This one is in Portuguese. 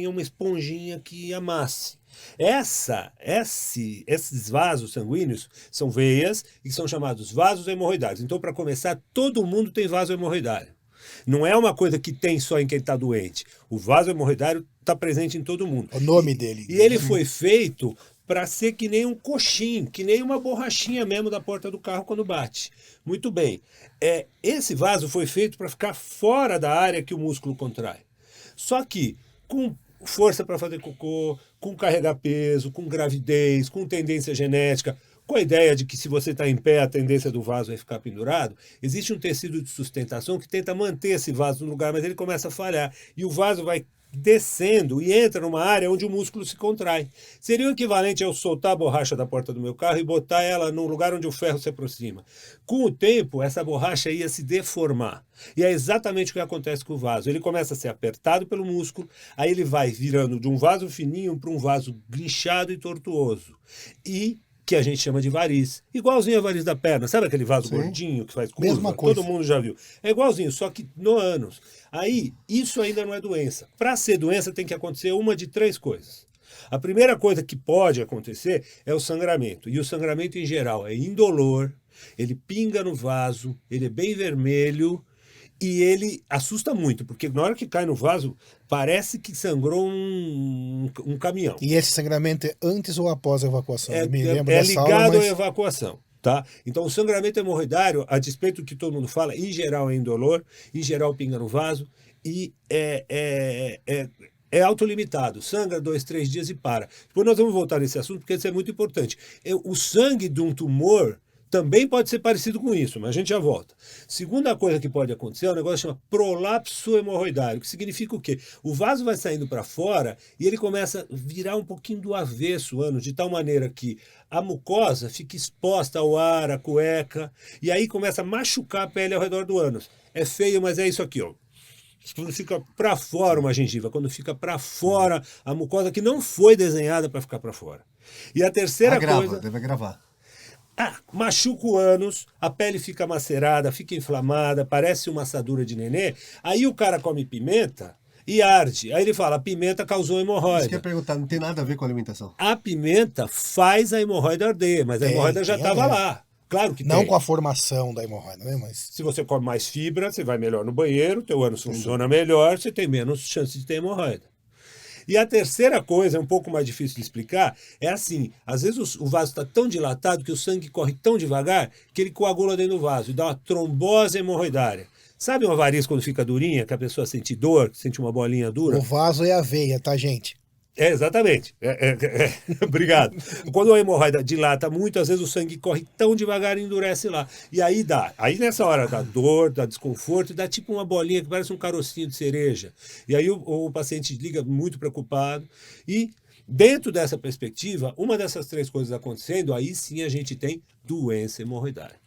uma esponjinha que amasse. Esses vasos sanguíneos são veias e são chamados vasos hemorroidários. Então, para começar, todo mundo tem vaso hemorroidário. Não é uma coisa que tem só em quem está doente. O vaso hemorroidário está presente em todo mundo. O nome dele. E ele foi feito para ser que nem um coxim, que nem uma borrachinha mesmo da porta do carro quando bate. Muito bem. Esse vaso foi feito para ficar fora da área que o músculo contrai. Só que com força para fazer cocô, com carregar peso, com gravidez, com tendência genética, com a ideia de que se você está em pé, a tendência do vaso é ficar pendurado, existe um tecido de sustentação que tenta manter esse vaso no lugar, mas ele começa a falhar. E o vaso vai descendo e entra numa área onde o músculo se contrai. Seria o equivalente a eu soltar a borracha da porta do meu carro e botar ela num lugar onde o ferro se aproxima. Com o tempo, essa borracha ia se deformar. E é exatamente o que acontece com o vaso. Ele começa a ser apertado pelo músculo, aí ele vai virando de um vaso fininho para um vaso guinchado e tortuoso. E que a gente chama de variz. Igualzinho a variz da perna. Sabe aquele vaso gordinho que faz curva? Mesma coisa. Todo mundo já viu. É igualzinho, só que no ânus. Aí, isso ainda não é doença. Para ser doença tem que acontecer uma de 3 coisas. A primeira coisa que pode acontecer é o sangramento. E o sangramento, em geral, é indolor, ele pinga no vaso, ele é bem vermelho e ele assusta muito, porque na hora que cai no vaso, parece que sangrou um caminhão. E esse sangramento é antes ou após a evacuação? É, Eu me lembro é dessa ligado aula, mas... à evacuação. Tá? Então, o sangramento hemorroidário, a despeito do que todo mundo fala, em geral é indolor, em geral pinga no vaso e é autolimitado. Sangra 2, 3 dias e para. Depois nós vamos voltar nesse assunto, porque isso é muito importante. O sangue de um tumor também pode ser parecido com isso, mas a gente já volta. Segunda coisa que pode acontecer é um negócio que chama prolapso hemorroidário, que significa o quê? O vaso vai saindo para fora e ele começa a virar um pouquinho do avesso, ânus, de tal maneira que a mucosa fica exposta ao ar, à cueca, e aí começa a machucar a pele ao redor do ânus. É feio, mas é isso aqui, ó. Quando fica para fora uma gengiva, quando fica para fora a mucosa que não foi desenhada para ficar para fora. E a terceira coisa... Deve agravar. Machuca o ânus, a pele fica macerada, fica inflamada, parece uma assadura de nenê. Aí o cara come pimenta e arde. Aí ele fala, a pimenta causou hemorroida. Isso que eu ia perguntar, não tem nada a ver com a alimentação. A pimenta faz a hemorroida arder, mas a hemorroida já estava lá. Claro que não tem. Com a formação da hemorroida, né? Mas... Se você come mais fibra, você vai melhor no banheiro, teu ânus funciona melhor, você tem menos chance de ter hemorroida. E a terceira coisa, é um pouco mais difícil de explicar, é assim, às vezes o vaso está tão dilatado que o sangue corre tão devagar que ele coagula dentro do vaso e dá uma trombose hemorroidária. Sabe uma variz quando fica durinha, que a pessoa sente dor, sente uma bolinha dura? O vaso é a veia, tá, gente? Exatamente. Obrigado. Quando a hemorroida dilata muito, às vezes o sangue corre tão devagar e endurece lá. E aí dá. Aí nessa hora dá dor, dá desconforto, dá tipo uma bolinha que parece um carocinho de cereja. E aí o paciente liga muito preocupado. E dentro dessa perspectiva, uma dessas 3 coisas acontecendo, aí sim a gente tem doença hemorroidária.